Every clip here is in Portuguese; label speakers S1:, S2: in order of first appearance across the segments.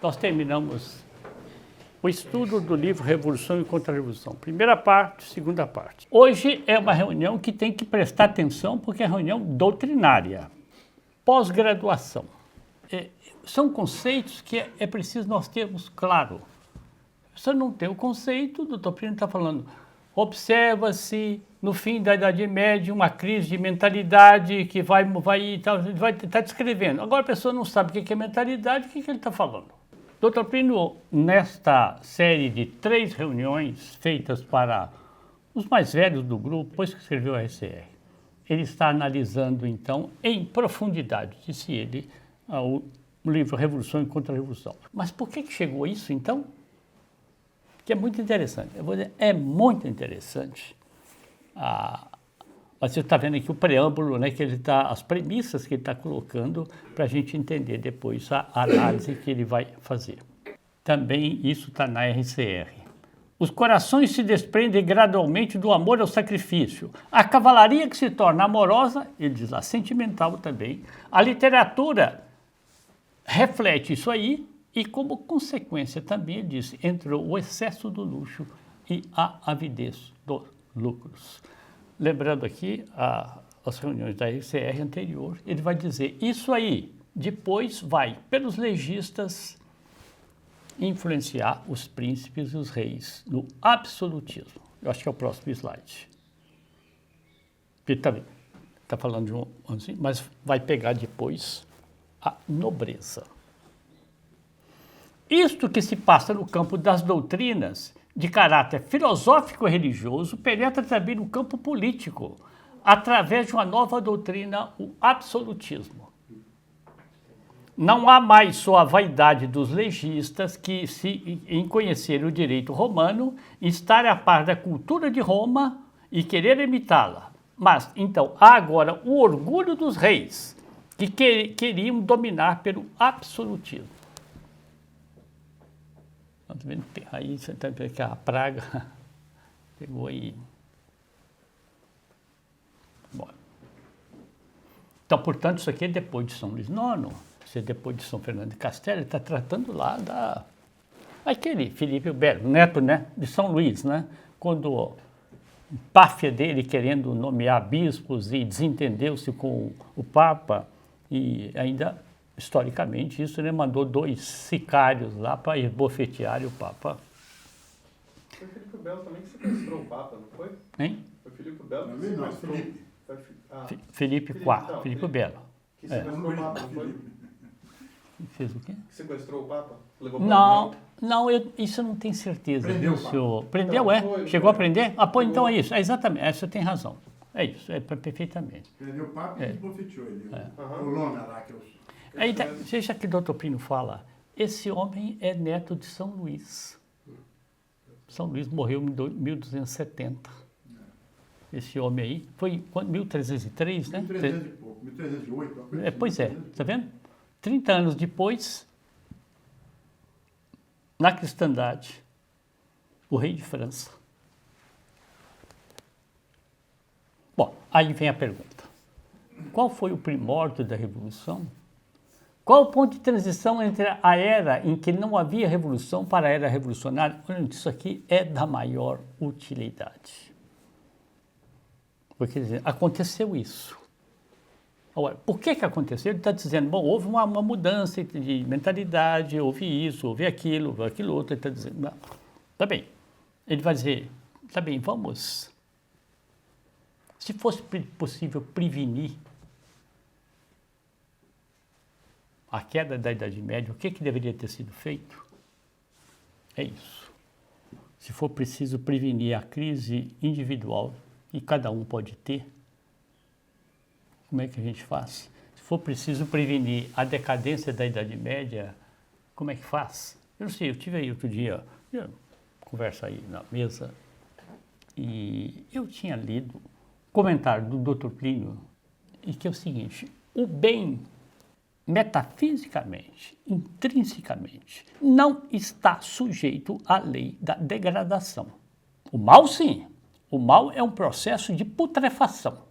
S1: nós terminamos o estudo do livro Revolução e Contra-Revolução. Primeira parte, segunda parte. Hoje é uma reunião que tem que prestar atenção porque é reunião doutrinária. Pós-graduação. São conceitos que é preciso nós termos claro. Se não tem o conceito, o doutor Plínio está falando, observa-se no fim da Idade Média uma crise de mentalidade que vai estar descrevendo. Agora a pessoa não sabe o que é mentalidade, o que ele está falando. Dr. Plínio, nesta série de 3 reuniões feitas para os mais velhos do grupo, depois que escreveu a RCR, ele está analisando, então, em profundidade, disse ele, o livro Revolução e Contra-Revolução. Mas por que chegou a isso, então? Que é muito interessante. Eu vou dizer, é muito interessante. Você está vendo aqui o preâmbulo, né, que ele as premissas que ele está colocando para a gente entender depois a análise que ele vai fazer. Também isso está na RCR. Os corações se desprendem gradualmente do amor ao sacrifício. A cavalaria que se torna amorosa, ele diz lá, sentimental também. A literatura reflete isso aí e, como consequência também, ele diz, entrou o excesso do luxo e a avidez dos lucros. Lembrando aqui as reuniões da RCR anterior, ele vai dizer, isso aí depois vai, pelos legistas, influenciar os príncipes e os reis no absolutismo. Eu acho que é o próximo slide. Ele também está falando de assim, mas vai pegar depois a nobreza. Isto que se passa no campo das doutrinas de caráter filosófico e religioso penetra também no campo político, através de uma nova doutrina, o absolutismo. Não há mais só a vaidade dos legistas que, em conhecer o direito romano, estar a par da cultura de Roma e querer imitá-la. Mas, então, há agora o orgulho dos reis, que queriam dominar pelo absolutismo. Aí você está vendo que a praga pegou aí. Bom. Então, portanto, isso aqui é depois de São Luís IX. Isso é depois de São Fernando de Castela, ele está tratando lá aquele Filipe o Belo, neto, né, de São Luís, né, quando páfia dele querendo nomear bispos e desentendeu-se com o Papa, e ainda, historicamente, isso ele mandou 2 sicários lá para esbofetear o Papa.
S2: Foi o Filipe o Belo também que sequestrou o Papa, não foi?
S1: Hein?
S2: Foi o Filipe o Belo que sequestrou.
S1: Filipe IV, Filipe o Belo.
S2: Que sequestrou o Papa, não foi?
S1: Fez o quê?
S2: Sequestrou o Papa? Levou
S1: Não, isso eu não tenho certeza.
S3: Prendeu,
S1: senhor. Prendeu,
S2: então,
S1: Chegou a prender? Então é isso. É exatamente, você tem razão. É isso, perfeitamente.
S3: Prendeu o Papa e esbofeteou ele. O Lona lá, que eu...
S1: Aí, veja que o doutor Plínio fala, esse homem é neto de São Luís. São Luís morreu em 1270. Esse homem aí, foi em 1303, né?
S3: 1300 e pouco, 1308.
S1: Pois é, está vendo? 30 anos depois, na cristandade, o rei de França. Bom, aí vem a pergunta. Qual foi o primórdio da Revolução? Qual o ponto de transição entre a era em que não havia revolução para a era revolucionária? Isso aqui é da maior utilidade. Porque, quer dizer, aconteceu isso. Agora, por que aconteceu? Ele está dizendo, bom, houve uma mudança de mentalidade, houve isso, houve aquilo outro. Ele está dizendo, não, tá bem. Ele vai dizer, tá bem, vamos. Se fosse possível prevenir a queda da Idade Média, o que deveria ter sido feito? É isso. Se for preciso prevenir a crise individual que cada um pode ter, como é que a gente faz? Se for preciso prevenir a decadência da Idade Média, como é que faz? Eu não sei, eu tive aí outro dia, conversa aí na mesa, e eu tinha lido comentário do Dr. Plínio, e que é o seguinte, o bem, metafisicamente, intrinsecamente, não está sujeito à lei da degradação. O mal, sim. O mal é um processo de putrefação.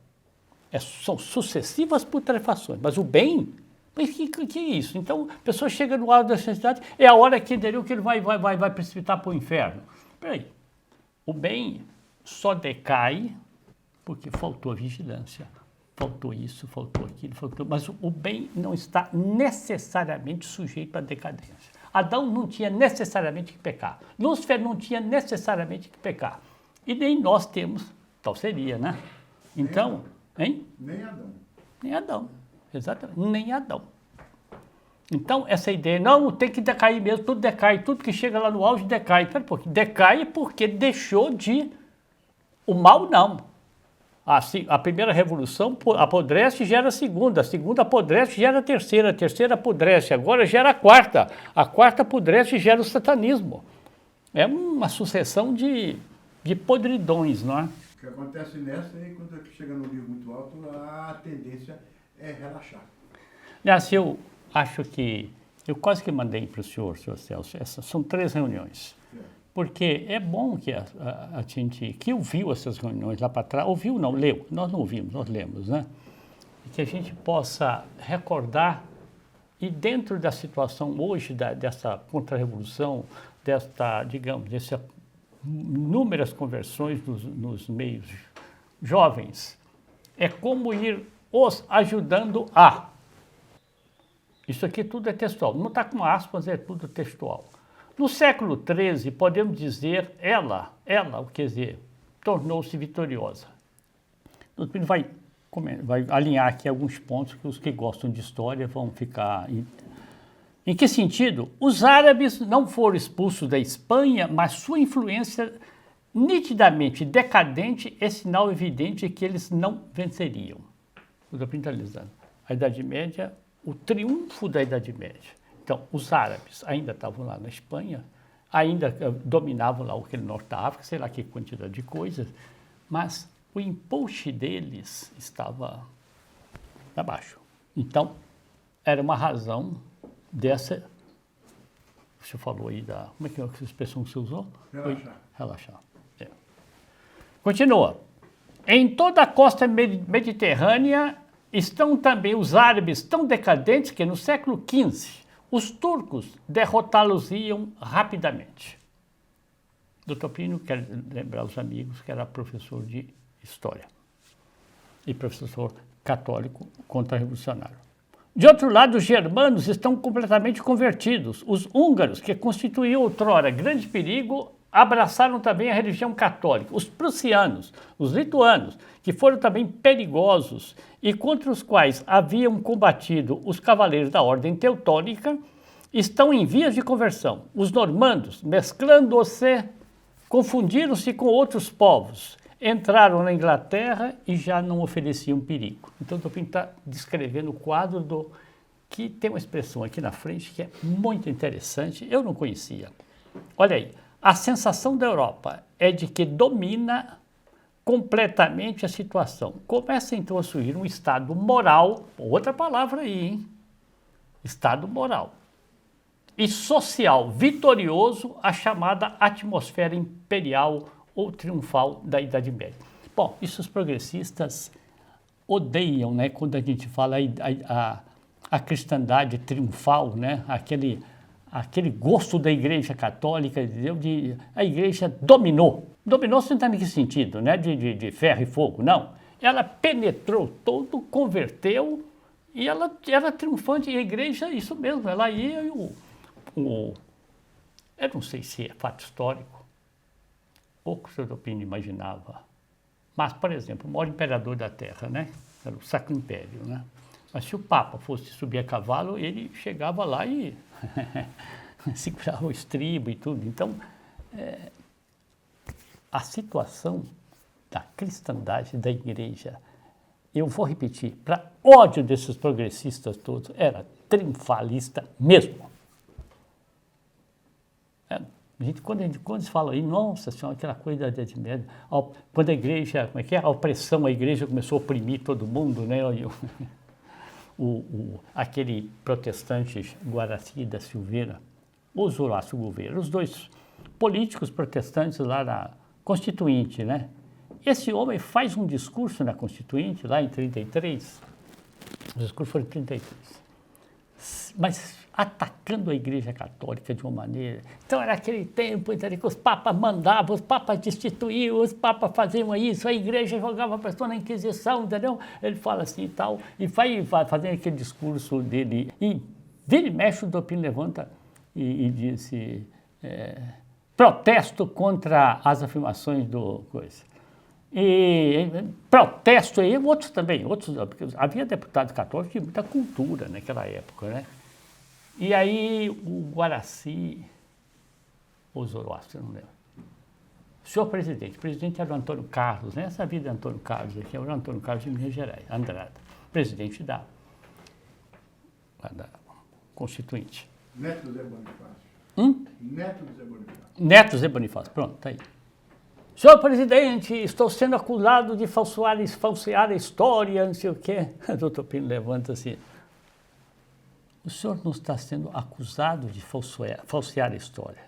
S1: São sucessivas putrefações, mas o bem Mas que é isso? Então, a pessoa chega no alto da necessidade, é a hora que entendeu que ele vai precipitar para o inferno. Peraí, o bem só decai porque faltou a vigilância. Faltou isso, faltou aquilo, faltou... Mas o bem não está necessariamente sujeito à decadência. Adão não tinha necessariamente que pecar. Lúcifer não tinha necessariamente que pecar. E nem nós temos, tal seria, né? Então, hein?
S3: Nem Adão.
S1: Nem Adão, exatamente, nem Adão. Então, essa ideia, não, tem que decair mesmo, tudo decai, tudo que chega lá no auge decai. Espera um pouquinho, decai porque deixou de... O mal, não. A primeira revolução apodrece e gera a segunda apodrece e gera a terceira apodrece, agora gera a quarta apodrece e gera o satanismo. É uma sucessão de podridões, não é?
S3: O que acontece nessa é quando chega no nível muito alto, a tendência é relaxar.
S1: Aliás, eu acho que, eu quase que mandei para o senhor Celso, essas são 3 reuniões. Porque é bom que a gente, que ouviu essas reuniões lá para trás, ouviu não, leu, nós não ouvimos, nós lemos, né? E que a gente possa recordar, e dentro da situação hoje, dessa contra-revolução, digamos, dessas inúmeras conversões nos meios jovens, é como ir os ajudando a. Isso aqui tudo é textual, não está com aspas, é tudo textual. No século XIII, podemos dizer, ela, quer dizer, tornou-se vitoriosa. O Pino vai alinhar aqui alguns pontos que os que gostam de história vão ficar... Em que sentido? Os árabes não foram expulsos da Espanha, mas sua influência nitidamente decadente é sinal evidente que eles não venceriam. Estou pintalizando. A Idade Média, o triunfo da Idade Média. Então, os árabes ainda estavam lá na Espanha, ainda dominavam lá aquele norte da África, sei lá que quantidade de coisas, mas o empuxo deles estava abaixo. Então, era uma razão dessa... Você falou aí da... Como é que é a expressão que você usou?
S3: Relaxar.
S1: Relaxar. É. Continua. Em toda a costa mediterrânea estão também os árabes tão decadentes que no século XV os turcos derrotá-los-iam rapidamente. Dr. Plínio, quero lembrar os amigos que era professor de História e professor católico contra-revolucionário. De outro lado, os germanos estão completamente convertidos. Os húngaros, que constituíam outrora grande perigo, abraçaram também a religião católica. Os prussianos, os lituanos, que foram também perigosos e contra os quais haviam combatido os cavaleiros da ordem teutônica, estão em vias de conversão. Os normandos, mesclando-se, confundiram-se com outros povos, entraram na Inglaterra e já não ofereciam perigo. Então, o Topim está descrevendo o quadro que tem uma expressão aqui na frente que é muito interessante, eu não conhecia. Olha aí. A sensação da Europa é de que domina completamente a situação. Começa então a surgir um estado moral, outra palavra aí, hein? Estado moral e social vitorioso, a chamada atmosfera imperial ou triunfal da Idade Média. Bom, isso os progressistas odeiam, né? Quando a gente fala a cristandade triunfal, né? Aquele gosto da Igreja Católica, a Igreja dominou. Dominou sem estar em que sentido, né? De ferro e fogo, não. Ela penetrou todo, converteu e ela era triunfante. E a Igreja, isso mesmo, ela ia e eu não sei se é fato histórico, pouco o Sr. Topini imaginava. Mas, por exemplo, o maior imperador da Terra, né? Era o Sacro Império, né? Mas se o Papa fosse subir a cavalo, ele chegava lá e segurava o estribo e tudo. Então, a situação da cristandade da Igreja, eu vou repetir, para ódio desses progressistas todos, era triunfalista mesmo. Quando eles falam aí, nossa senhora, aquela coisa da Idade Média, quando a Igreja, como é que é? A opressão, a Igreja começou a oprimir todo mundo, né? Aquele protestante Guaraci da Silveira, o Horácio Gouveia, os dois políticos protestantes lá na Constituinte, né? Esse homem faz um discurso na Constituinte, lá em 33, o discurso foi em 33, mas atacando a Igreja Católica de uma maneira. Então era aquele tempo em que os papas mandavam, os papas destituíam, os papas faziam isso, a Igreja jogava a pessoa na Inquisição, entendeu? Ele fala assim e tal, e vai fazendo aquele discurso dele. E vira e mexe, o Dr. Plínio levanta e disse, protesto contra as afirmações do coisa. E protesto aí, outros também, porque havia deputados católicos de muita cultura naquela época, né? E aí o Guaraci, ou Zoroastro, não lembro. Senhor presidente, o presidente era o Antônio Carlos, né? Essa vida é Antônio Carlos aqui, é o Antônio Carlos de Minas Gerais, Andrada, presidente da Constituinte.
S3: Neto Zé Bonifácio. Neto Zé Bonifácio.
S1: Neto Zé Bonifácio, pronto, tá aí. Senhor presidente, estou sendo acusado de falsear a história, não sei o quê. O doutor Plínio levanta assim. O senhor não está sendo acusado de falsear a história.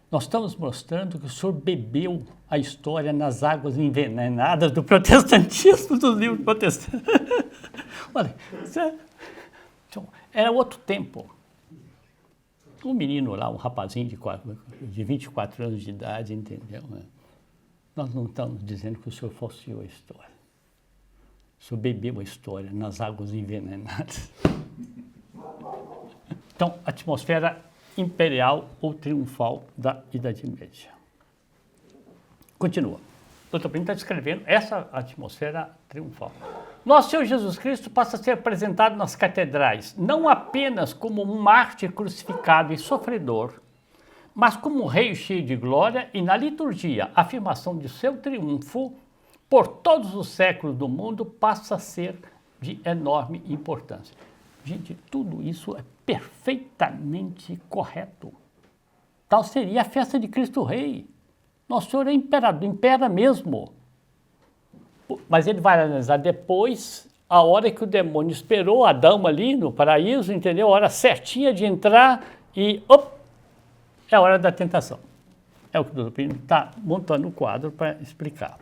S1: Nós estamos mostrando que o senhor bebeu a história nas águas envenenadas do protestantismo, dos livros protestantes. Olha, era outro tempo. Um menino lá, um rapazinho de 24 anos de idade, entendeu? Nós não estamos dizendo que o senhor falseou a história. O senhor bebeu a história nas águas envenenadas. Então, atmosfera imperial ou triunfal da Idade Média. Continua. O Dr. Plínio está descrevendo essa atmosfera triunfal. Nosso Senhor Jesus Cristo passa a ser apresentado nas catedrais, não apenas como um mártir crucificado e sofredor, mas como um rei cheio de glória, e na liturgia, a afirmação de seu triunfo por todos os séculos do mundo passa a ser de enorme importância. Gente, tudo isso é perfeitamente correto. Tal seria a festa de Cristo Rei. Nosso Senhor é imperador, impera mesmo. Mas ele vai analisar depois a hora que o demônio esperou Adão ali no paraíso, entendeu? A hora certinha de entrar e, é a hora da tentação. É o que o Dr. Plínio está montando o quadro para explicar.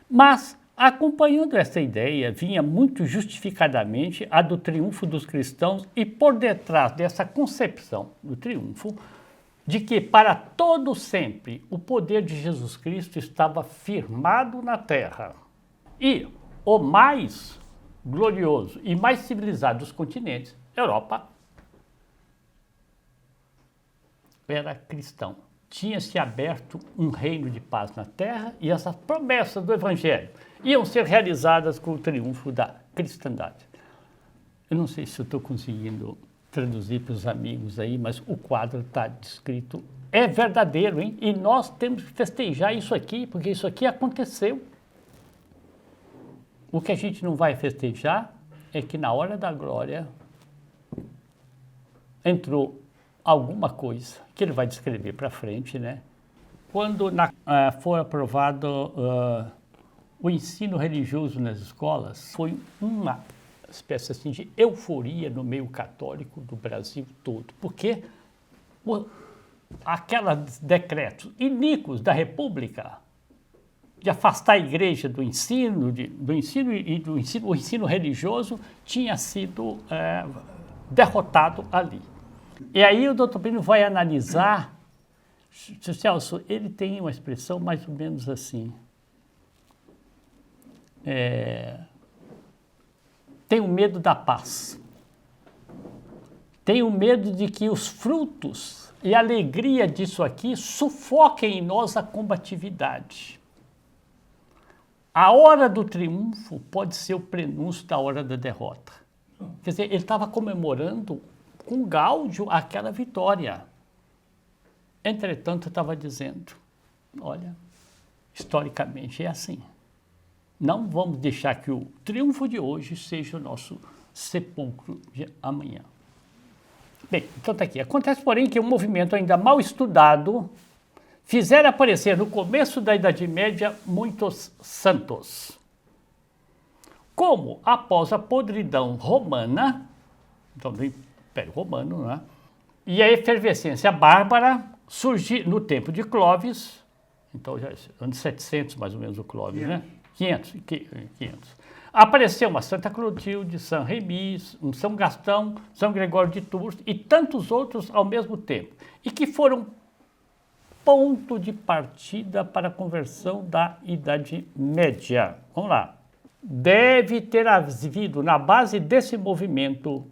S1: Mas, acompanhando essa ideia, vinha muito justificadamente a do triunfo dos cristãos e por detrás dessa concepção do triunfo, de que para todo sempre o poder de Jesus Cristo estava firmado na terra. E o mais glorioso e mais civilizado dos continentes, Europa, era cristão. Tinha-se aberto um reino de paz na terra e essas promessas do Evangelho iam ser realizadas com o triunfo da cristandade. Eu não sei se eu estou conseguindo traduzir para os amigos aí, mas o quadro está descrito. É verdadeiro, hein? E nós temos que festejar isso aqui, porque isso aqui aconteceu. O que a gente não vai festejar é que na hora da glória entrou alguma coisa que ele vai descrever para frente, né? Quando foi aprovado o ensino religioso nas escolas, foi uma espécie assim de euforia no meio católico do Brasil todo, porque aqueles decretos iníquos da República de afastar a igreja do ensino o ensino religioso tinha sido derrotado ali. E aí o Dr. Plínio vai analisar, Celso, ele tem uma expressão mais ou menos assim, tenho medo da paz, tenho medo de que os frutos e a alegria disso aqui sufoquem em nós a combatividade. A hora do triunfo pode ser o prenúncio da hora da derrota. Quer dizer, ele estava comemorando com gáudio aquela vitória. Entretanto, eu estava dizendo, olha, historicamente é assim. Não vamos deixar que o triunfo de hoje seja o nosso sepulcro de amanhã. Bem, então está aqui. Acontece, porém, que um movimento ainda mal estudado fizeram aparecer no começo da Idade Média muitos santos. Como após a podridão romana, então do Império Romano, né, e a efervescência bárbara surgiu no tempo de Clovis, então já anos 700 mais ou menos o Clovis, 500. Né? 500. Apareceu uma Santa Clotilde, São Remi, um São Gastão, São Gregório de Tours e tantos outros ao mesmo tempo, e que foram ponto de partida para a conversão da Idade Média. Vamos lá. Deve ter havido na base desse movimento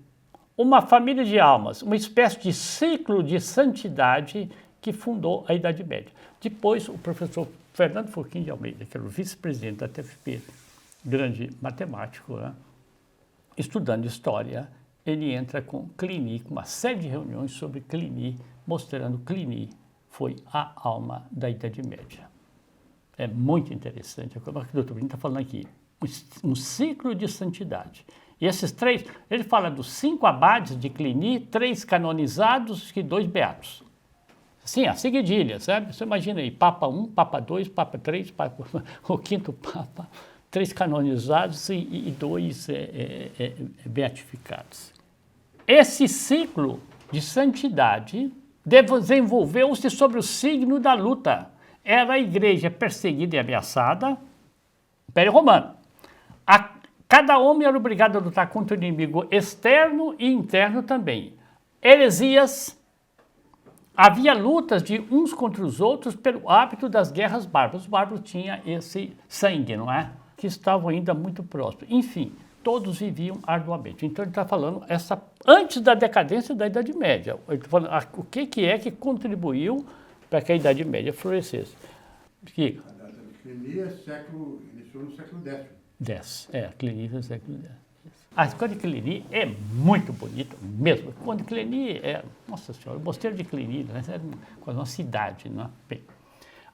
S1: uma família de almas, uma espécie de ciclo de santidade que fundou a Idade Média. Depois, o professor Fernando Forquim de Almeida, que era o vice-presidente da TFP, grande matemático, né? Estudando história, ele entra com Cluny, com uma série de reuniões sobre Cluny, mostrando que Cluny foi a alma da Idade Média. É muito interessante, é como o Dr. Plínio está falando aqui, um ciclo de santidade. E esses três, ele fala dos 5 abades de Cluny, 3 canonizados e 2 beatos. Sim, a seguidilha, sabe? Você imagina aí, Papa 1, Papa 2, Papa 3, o 5º Papa, 3 canonizados e 2 beatificados. Esse ciclo de santidade desenvolveu-se sobre o signo da luta. Era a igreja perseguida e ameaçada, Império Romano. Cada homem era obrigado a lutar contra o inimigo externo e interno também. Heresias, havia lutas de uns contra os outros pelo hábito das guerras bárbaras. Os bárbaros tinham esse sangue, não é? Que estavam ainda muito próximos. Enfim, todos viviam arduamente. Então ele está falando antes da decadência da Idade Média. Ele está falando o que é que contribuiu para que a Idade Média florescesse. Kiko.
S3: A data de Cluny iniciou no século X.
S1: Cluny no século X. A escola de Cluny é muito bonita mesmo. Quando Cluny nossa senhora, o mosteiro de Cluny, né, é quase uma cidade, não é? Bem,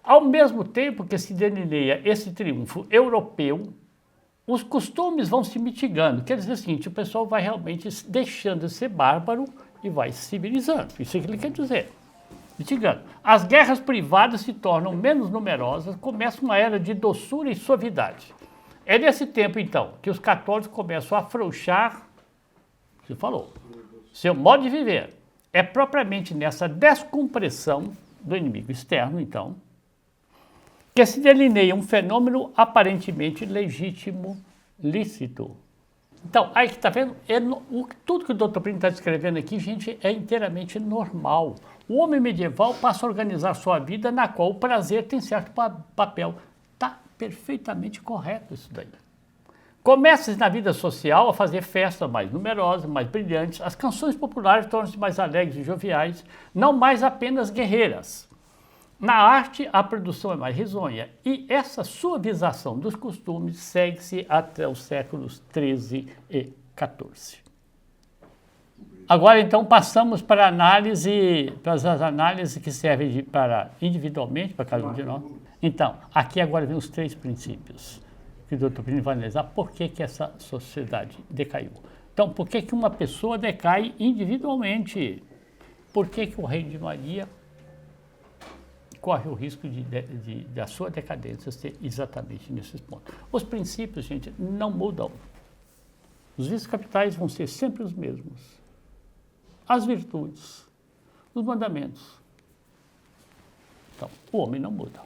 S1: ao mesmo tempo que se delineia esse triunfo europeu, os costumes vão se mitigando. Quer dizer o seguinte, o pessoal vai realmente deixando de ser bárbaro e vai se civilizando. Isso é o que ele quer dizer. Mitigando. As guerras privadas se tornam menos numerosas, começa uma era de doçura e suavidade. É nesse tempo, então, que os católicos começam a afrouxar, você falou, seu modo de viver. É propriamente nessa descompressão do inimigo externo, então, que se delineia um fenômeno aparentemente legítimo, lícito. Então, aí que está vendo, tudo que o Dr. Plínio está descrevendo aqui, gente, é inteiramente normal. O homem medieval passa a organizar sua vida na qual o prazer tem certo papel. Está perfeitamente correto isso daí. Começa-se na vida social a fazer festas mais numerosas, mais brilhantes, as canções populares tornam-se mais alegres e joviais, não mais apenas guerreiras. Na arte, a produção é mais risonha e essa suavização dos costumes segue-se até os séculos XIII e XIV. Agora, então, passamos para as análises que servem para individualmente, para cada um de nós. Então, aqui agora vem os 3 princípios que o Dr. Plínio vai analisar por que essa sociedade decaiu. Então, por que uma pessoa decai individualmente? Por que o Reino de Maria corre o risco da sua decadência ser exatamente nesses pontos? Os princípios, gente, não mudam. Os vícios capitais vão ser sempre os mesmos. As virtudes, os mandamentos. Então, o homem não muda.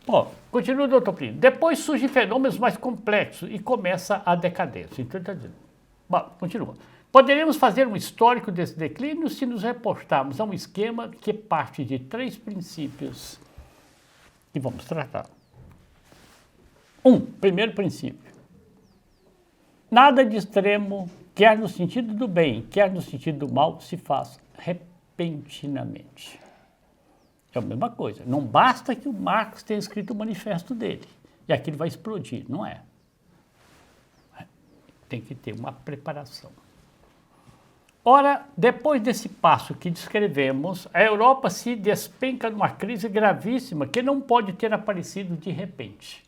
S1: Bom, continua o Dr. Plínio. Depois surgem fenômenos mais complexos e começa a decadência. Então, ele está dizendo. Bom, continua. Poderemos fazer um histórico desse declínio se nos reportarmos a um esquema que parte de 3 princípios que vamos tratar. Primeiro princípio. Nada de extremo, quer no sentido do bem, quer no sentido do mal, se faz repentinamente. É a mesma coisa. Não basta que o Marx tenha escrito o manifesto dele e aquilo vai explodir, não é? Tem que ter uma preparação. Ora, depois desse passo que descrevemos, a Europa se despenca numa crise gravíssima que não pode ter aparecido de repente.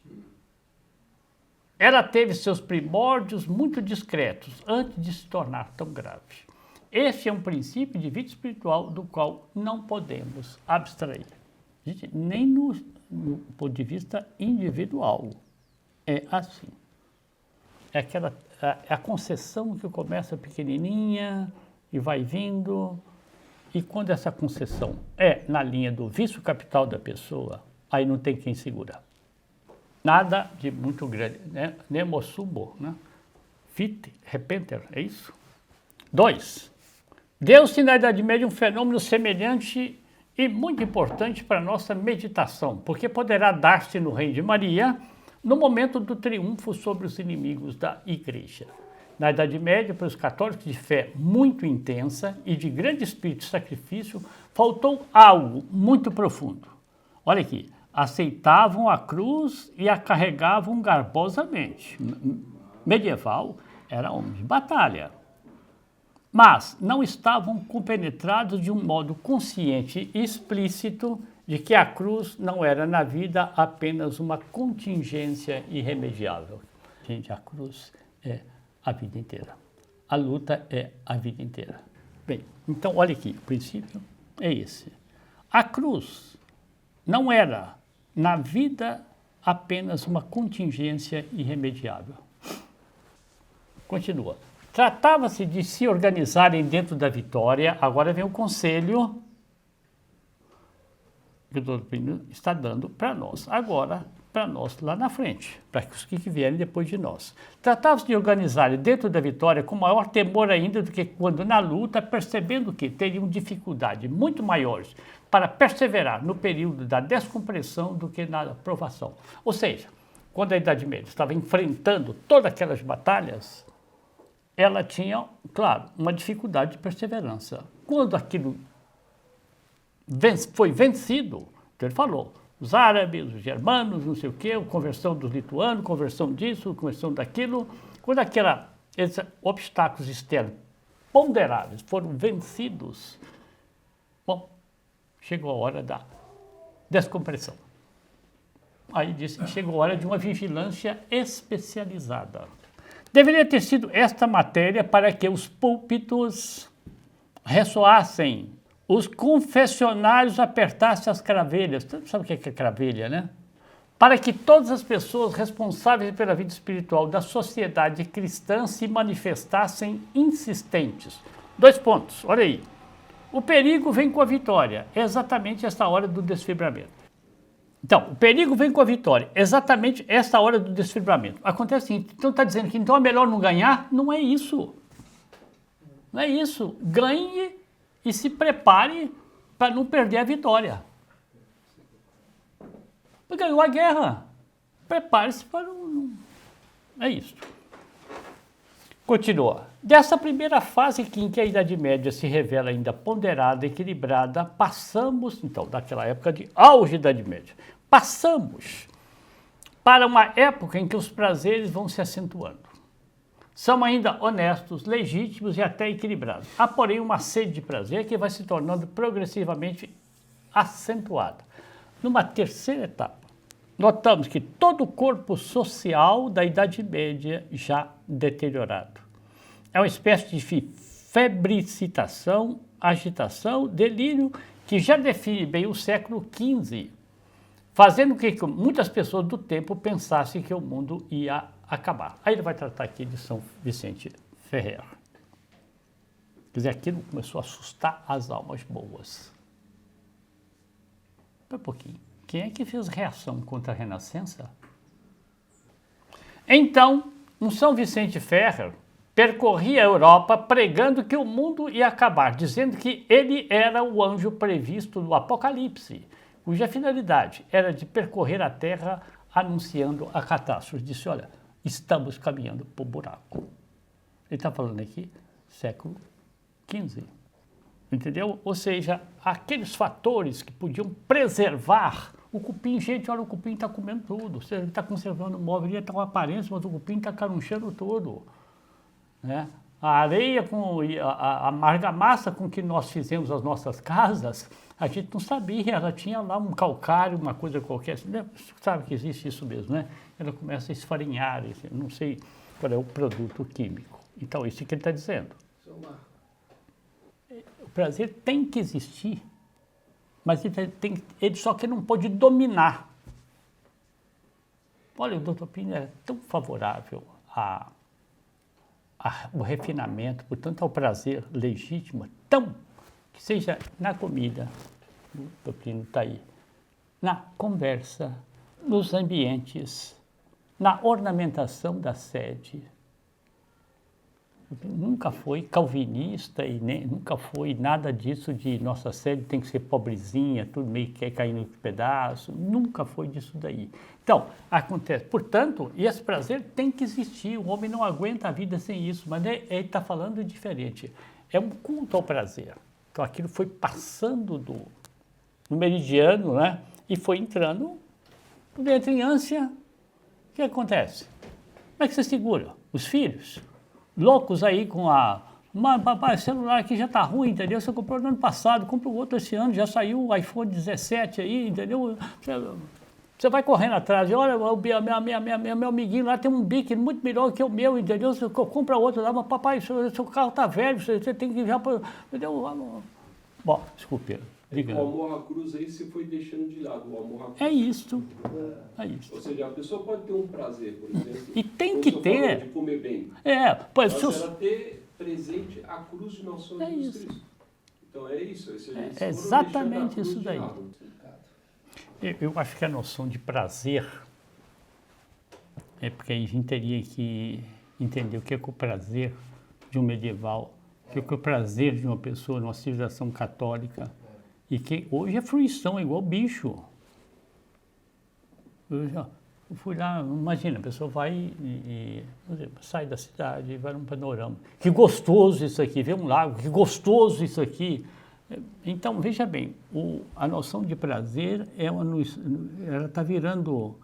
S1: Ela teve seus primórdios muito discretos antes de se tornar tão grave. Este é um princípio de vida espiritual do qual não podemos abstrair. Gente, nem no ponto de vista individual. É assim. É a concessão que começa pequenininha e vai vindo. E quando essa concessão é na linha do vício capital da pessoa, aí não tem quem segurar. Nada de muito grande, né? Nemo subo, né? Fit, repenter, é isso? 2. Deu-se na Idade Média um fenômeno semelhante e muito importante para a nossa meditação, porque poderá dar-se no Reino de Maria no momento do triunfo sobre os inimigos da Igreja. Na Idade Média, para os católicos de fé muito intensa e de grande espírito de sacrifício, faltou algo muito profundo. Olha aqui, aceitavam a cruz e a carregavam garbosamente. Medieval era homem de batalha, mas não estavam compenetrados de um modo consciente e explícito de que a cruz não era na vida apenas uma contingência irremediável. Gente, a cruz é a vida inteira. A luta é a vida inteira. Bem, então olha aqui, o princípio é esse. A cruz não era na vida apenas uma contingência irremediável. Continua. Tratava-se de se organizarem dentro da vitória. Agora vem o conselho que o doutor Plínio está dando para nós. Agora, para nós lá na frente, para os que vierem depois de nós. Tratava-se de organizarem dentro da vitória com maior temor ainda do que quando na luta, percebendo que teriam dificuldades muito maiores para perseverar no período da descompressão do que na aprovação. Ou seja, quando a Idade Média estava enfrentando todas aquelas batalhas, ela tinha, claro, uma dificuldade de perseverança. Quando aquilo foi vencido, então ele falou, os árabes, os germanos, não sei o quê, a conversão dos lituanos, conversão disso, conversão daquilo, quando esses obstáculos externos ponderáveis foram vencidos, bom, chegou a hora da descompressão. Aí disse que chegou a hora de uma vigilância especializada. Deveria ter sido esta matéria para que os púlpitos ressoassem, os confessionários apertassem as cravelhas. Você sabe o que é cravelha, né? Para que todas as pessoas responsáveis pela vida espiritual da sociedade cristã se manifestassem insistentes. 2 pontos, olha aí. O perigo vem com a vitória, é exatamente esta hora do desfibramento. Então, o perigo vem com a vitória, exatamente esta hora do desfibramento. Acontece o seguinte, então está dizendo que então é melhor não ganhar? Não é isso. Não é isso. Ganhe e se prepare para não perder a vitória. Ganhou a guerra. Prepare-se para não... É isso. Continua. Dessa primeira fase em que a Idade Média se revela ainda ponderada, equilibrada, passamos, então, daquela época de auge da Idade Média, passamos para uma época em que os prazeres vão se acentuando. São ainda honestos, legítimos e até equilibrados. Há, porém, uma sede de prazer que vai se tornando progressivamente acentuada. Numa terceira etapa, notamos que todo o corpo social da Idade Média já deteriorado. É uma espécie de febricitação, agitação, delírio que já define bem o século XV, fazendo com que muitas pessoas do tempo pensassem que o mundo ia acabar. Aí ele vai tratar aqui de São Vicente Ferrer. Quer dizer, aquilo começou a assustar as almas boas. Um pouquinho. Quem é que fez reação contra a Renascença? Então, um São Vicente Ferrer percorria a Europa pregando que o mundo ia acabar, dizendo que ele era o anjo previsto no Apocalipse, cuja finalidade era de percorrer a terra anunciando a catástrofe. Disse, olha, estamos caminhando para o buraco. Ele está falando aqui, século XV. Entendeu? Ou seja, aqueles fatores que podiam preservar o cupim. Gente, olha, o cupim está comendo tudo. Ele está conservando o móvel, ele está com aparência, mas o cupim está carunchando tudo. Né? A areia, a argamassa com que nós fizemos as nossas casas, a gente não sabia, ela tinha lá um calcário, uma coisa qualquer. Você sabe que existe isso mesmo, né? Ela começa a esfarinhar, não sei qual é o produto químico. Então, isso que ele está dizendo. O prazer tem que existir, mas ele só que não pode dominar. Olha, o doutor Plínio é tão favorável ao refinamento, portanto, ao prazer legítimo, tão que seja na comida, o doutor Plínio está aí, na conversa, nos ambientes, na ornamentação da sede. Nunca foi calvinista e nem, nunca foi nada disso de nossa sede tem que ser pobrezinha, tudo meio que quer cair no pedaço. Nunca foi disso daí. Então, acontece. Portanto, esse prazer tem que existir. O homem não aguenta a vida sem isso, mas ele está falando diferente. É um culto ao prazer. Então, aquilo foi passando no meridiano, né? E foi entrando dentro em ânsia. O que acontece? Como é que você segura? Os filhos? Loucos aí com papai, o celular aqui já tá ruim, entendeu? Você comprou no ano passado, compra o outro esse ano, já saiu o iPhone 17 aí, entendeu? Você vai correndo atrás, olha, meu amiguinho lá tem um bique muito melhor que o meu, entendeu? Você compra outro lá, mas papai, seu carro tá velho, você tem que já... Entendeu? Bom, desculpe. Diga.
S4: O amor à cruz aí se foi deixando de lado, o amor à cruz.
S1: É isso. É isso.
S4: Ou seja, a pessoa pode ter um prazer, por exemplo.
S1: E tem que ter.
S4: De comer bem.
S1: Pois
S4: mas ela ter presente a cruz de nosso Senhor Jesus
S1: isso.
S4: Cristo. Então é isso.
S1: É exatamente isso daí. Eu acho que a noção de prazer é porque a gente teria que entender o que é o prazer de um medieval, o que é o prazer de uma pessoa numa civilização católica. E que hoje é fruição, é igual bicho. Eu fui lá, imagina, a pessoa vai por exemplo, sai da cidade e vai num panorama. Que gostoso isso aqui, vê um lago, que gostoso isso aqui. Então, veja bem, a noção de prazer, ela está virando...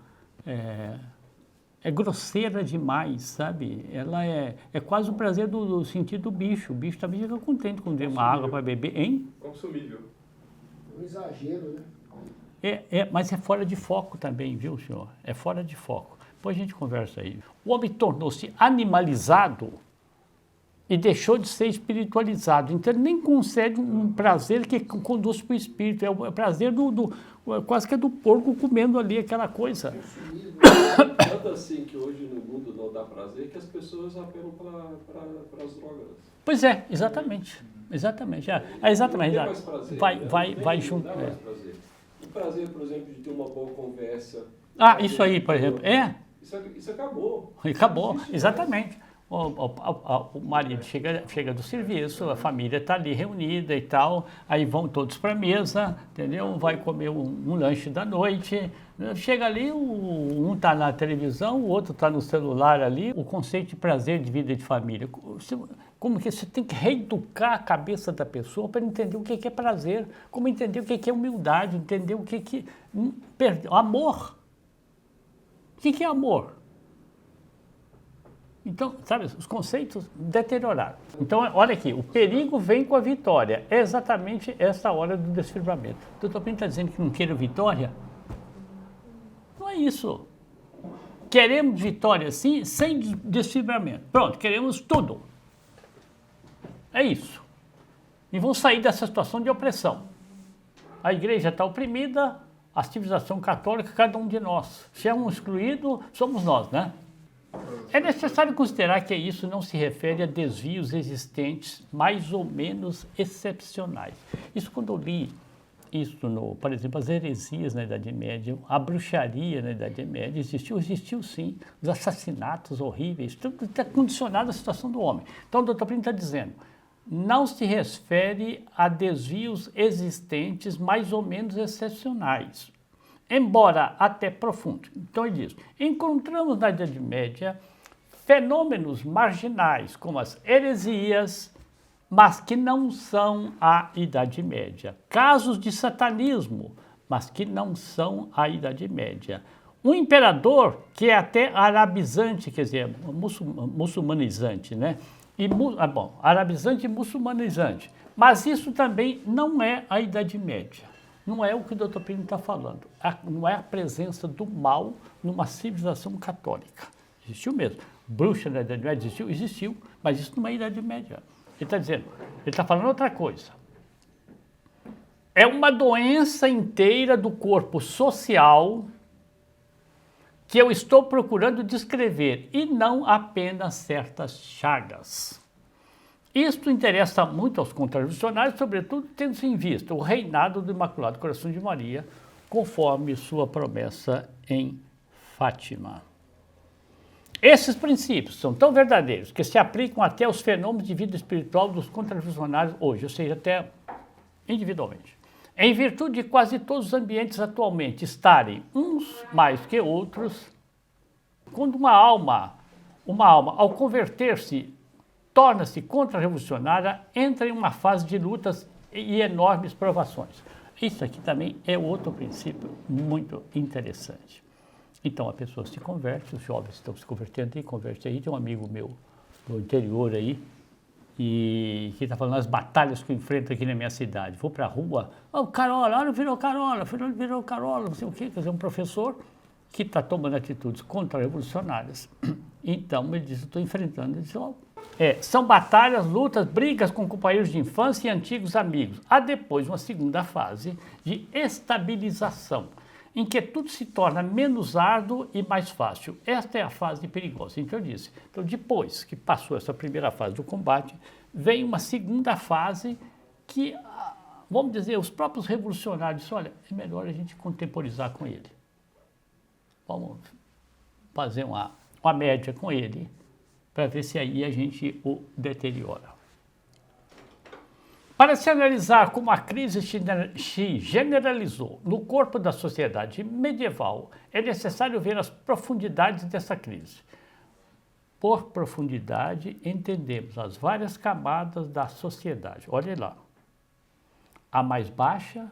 S1: É grosseira demais, sabe? Ela é quase o prazer do sentido do bicho. O bicho também fica contente quando vê uma água para beber, hein?
S2: Consumível.
S5: Um exagero, né?
S1: Mas é fora de foco também, viu, senhor? É fora de foco. Depois a gente conversa aí. O homem tornou-se animalizado e deixou de ser espiritualizado. Então ele nem concede um prazer que conduz para o espírito. É o prazer quase que é do porco comendo ali aquela coisa.
S4: Tanto assim que hoje no mundo não dá prazer que as pessoas apelam para as drogas.
S1: Pois é, exatamente. Exatamente. Exatamente.
S4: Não tem mais prazer,
S1: Vai junto.
S4: Não dá mais prazer. O prazer, por exemplo, de ter uma boa conversa.
S1: Isso aí, por exemplo.
S4: Isso acabou.
S1: Acabou, exatamente. O marido chega do serviço, a família está ali reunida e tal, aí vão todos para a mesa, entendeu? Vai comer um lanche da noite, chega ali, um está na televisão, o outro está no celular ali. O conceito de prazer de vida de família, como que você tem que reeducar a cabeça da pessoa para entender o que é prazer, como entender o que é humildade, entender o que é amor. O que é amor? Então, sabe, os conceitos deterioraram. Então, olha aqui, o perigo vem com a vitória. É exatamente essa hora do desfibramento. O doutor Plínio está dizendo que não queira vitória? Não é isso. Queremos vitória, sim, sem desfibramento. Pronto, queremos tudo. É isso. E vamos sair dessa situação de opressão. A igreja está oprimida, a civilização católica, cada um de nós. Se é um excluído, somos nós, né? É necessário considerar que isso não se refere a desvios existentes mais ou menos excepcionais. Isso quando eu li isso, por exemplo, as heresias na Idade Média, a bruxaria na Idade Média, existiu sim, os assassinatos horríveis, tudo está condicionado à situação do homem. Então o doutor Plínio está dizendo, não se refere a desvios existentes mais ou menos excepcionais, embora até profundo. Então ele diz, encontramos na Idade Média fenômenos marginais, como as heresias, mas que não são a Idade Média. Casos de satanismo, mas que não são a Idade Média. Um imperador que é até arabizante, quer dizer, muçulmanizante, né? Arabizante e muçulmanizante. Mas isso também não é a Idade Média. Não é o que o doutor Plínio está falando. Não é a presença do mal numa civilização católica. Existiu mesmo. Bruxa na Idade Média existiu, mas isso não é a Idade Média. Ele está dizendo, ele está falando outra coisa. É uma doença inteira do corpo social que eu estou procurando descrever, e não apenas certas chagas. Isto interessa muito aos contradicionários, sobretudo tendo-se em vista o reinado do Imaculado Coração de Maria, conforme sua promessa em Fátima. Esses princípios são tão verdadeiros que se aplicam até aos fenômenos de vida espiritual dos contrarrevolucionários hoje, ou seja, até individualmente. Em virtude de quase todos os ambientes atualmente estarem uns mais que outros, quando uma alma, ao converter-se, torna-se contra-revolucionária, entra em uma fase de lutas e enormes provações. Isso aqui também é outro princípio muito interessante. Então a pessoa se converte, os jovens estão se convertendo e converte aí. Tem um amigo meu do interior aí, e que está falando das batalhas que eu enfrento aqui na minha cidade. Vou para a rua, Carola, olha, virou Carola, não sei o quê, quer dizer, um professor que está tomando atitudes contra-revolucionárias. Então ele diz, estou enfrentando, ele diz, são batalhas, lutas, brigas com companheiros de infância e antigos amigos. Há depois uma segunda fase de estabilização, em que tudo se torna menos árduo e mais fácil. Esta é a fase perigosa. Então eu disse, depois que passou essa primeira fase do combate, vem uma segunda fase que, vamos dizer, os próprios revolucionários disseram, olha, é melhor a gente contemporizar com ele. Vamos fazer uma média com ele, para ver se aí a gente o deteriora. Para se analisar como a crise se generalizou no corpo da sociedade medieval, é necessário ver as profundidades dessa crise. Por profundidade, entendemos as várias camadas da sociedade. Olha lá. A mais baixa, o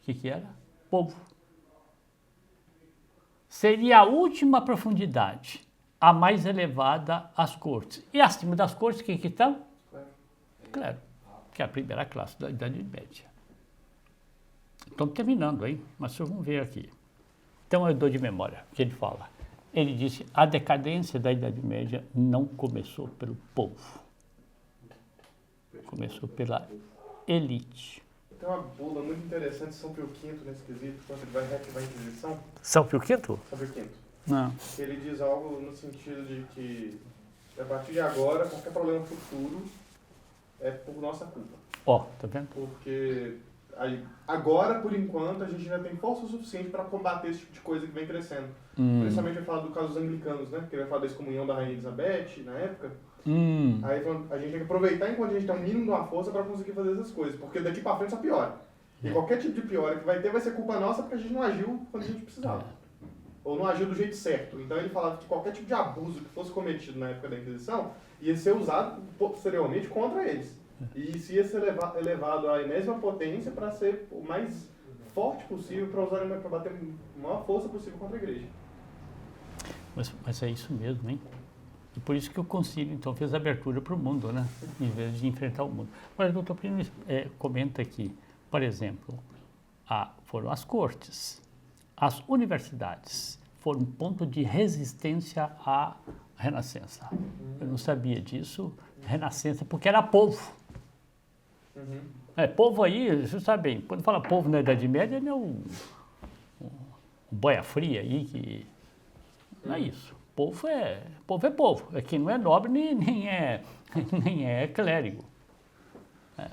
S1: que era? Povo. Seria a última profundidade, a mais elevada, as cortes. E acima das cortes, quem que estão? Claro. Que é a primeira classe da Idade Média. Estamos terminando, hein? Mas vocês vão ver aqui. Então eu dou de memória o que ele fala. Ele disse, a decadência da Idade Média não começou pelo povo. Começou pela elite.
S2: Tem uma bula muito interessante de São Pio V nesse quesito, quando ele vai reativar a Inquisição.
S1: São Pio V?
S2: São Pio V.
S1: Não.
S2: Ele diz algo no sentido de que, a partir de agora, qualquer problema futuro é por nossa culpa.
S1: Tá vendo?
S2: Porque agora, por enquanto, a gente ainda tem força suficiente para combater esse tipo de coisa que vem crescendo. Principalmente vai falar do caso dos anglicanos, né? Que ele vai falar da excomunhão da Rainha Elizabeth, na época. Aí a gente tem que aproveitar enquanto a gente tem um mínimo de uma força para conseguir fazer essas coisas. Porque daqui para frente só piora. E qualquer tipo de piora que vai ter vai ser culpa nossa porque a gente não agiu quando a gente precisava. Ou não agiu do jeito certo. Então ele falava que qualquer tipo de abuso que fosse cometido na época da Inquisição ia ser usado posteriormente contra eles. E isso ia ser elevado à enésima potência para ser o mais forte possível, para bater a maior força possível contra a igreja.
S1: Mas é isso mesmo, hein? E por isso que o concílio, então, fez abertura para o mundo, né? Em vez de enfrentar o mundo. Agora, o doutor Plínio comenta aqui, por exemplo, foram as cortes, as universidades foram um ponto de resistência à Renascença. Eu não sabia disso, Renascença, porque era povo. Povo aí, você sabe bem, quando fala povo na Idade Média, não é um boia fria aí, que não é isso. Povo é povo. Aqui não é nobre nem é clérigo.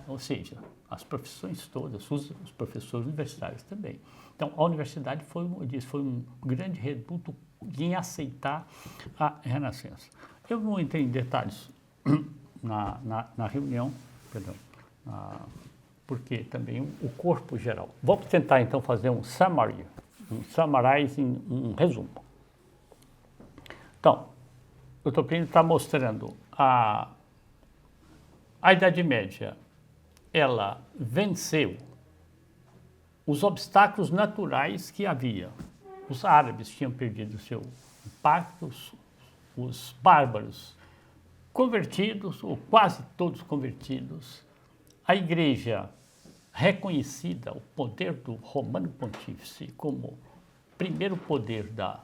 S1: Ou seja, as profissões todas, os professores universitários também. Então, a universidade foi um grande reduto em aceitar a Renascença. Eu não entrei em detalhes na reunião, porque também o corpo geral. Vamos tentar, então, fazer um summarizing, um resumo. Então, o Dr. Plínio está mostrando a Idade Média, ela venceu os obstáculos naturais que havia. Os árabes tinham perdido seu impacto, os bárbaros convertidos, ou quase todos convertidos, a igreja reconhecida, o poder do Romano Pontífice como primeiro poder da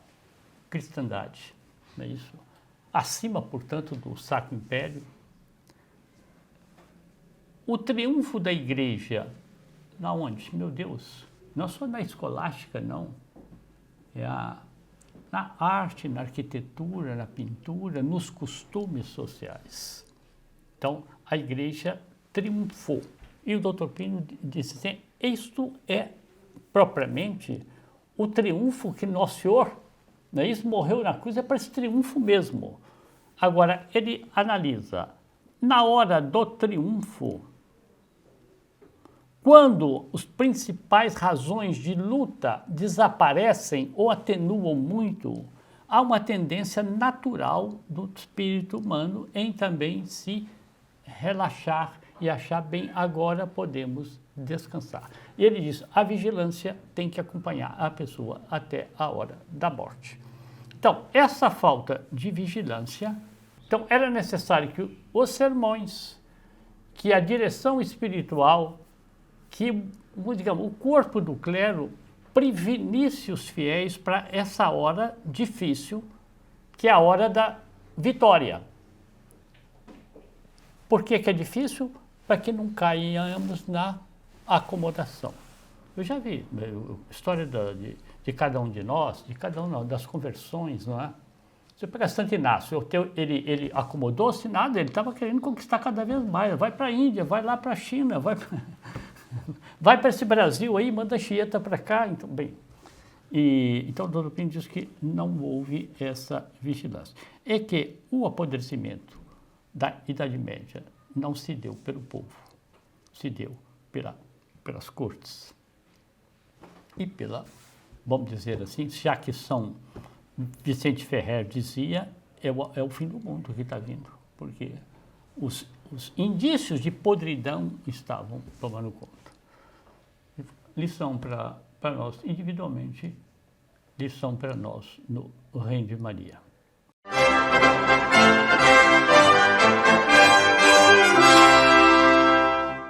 S1: cristandade, não é isso? Acima, portanto, do Sacro Império. O triunfo da igreja, na onde? Meu Deus, não só na escolástica, não. Na arte, na arquitetura, na pintura, nos costumes sociais. Então, a igreja triunfou. E o Dr. Plínio disse assim, isto é propriamente o triunfo que Nosso Senhor, não é isso, morreu na cruz, é para esse triunfo mesmo. Agora, ele analisa, na hora do triunfo, quando as principais razões de luta desaparecem ou atenuam muito, há uma tendência natural do espírito humano em também se relaxar e achar bem, agora podemos descansar. E ele diz, a vigilância tem que acompanhar a pessoa até a hora da morte. Então, essa falta de vigilância, então era necessário que os sermões, que a direção espiritual, que, digamos, o corpo do clero prevenisse os fiéis para essa hora difícil, que é a hora da vitória. Por que é difícil? Para que não caiamos na acomodação. Eu já vi a história de cada um de nós, de cada um das conversões, não é? Você pega Santo Inácio, ele acomodou-se nada, ele estava querendo conquistar cada vez mais. Vai para a Índia, vai lá para a China, vai para esse Brasil aí, manda a Chieta para cá. Então, bem, então Dom Pio diz que não houve essa vigilância. É que o apodrecimento da Idade Média não se deu pelo povo, se deu pelas cortes e vamos dizer assim, já que São Vicente Ferrer dizia, é o fim do mundo que está vindo, porque os indícios de podridão estavam tomando conta. Lição para nós individualmente, lição para nós no Reino de Maria.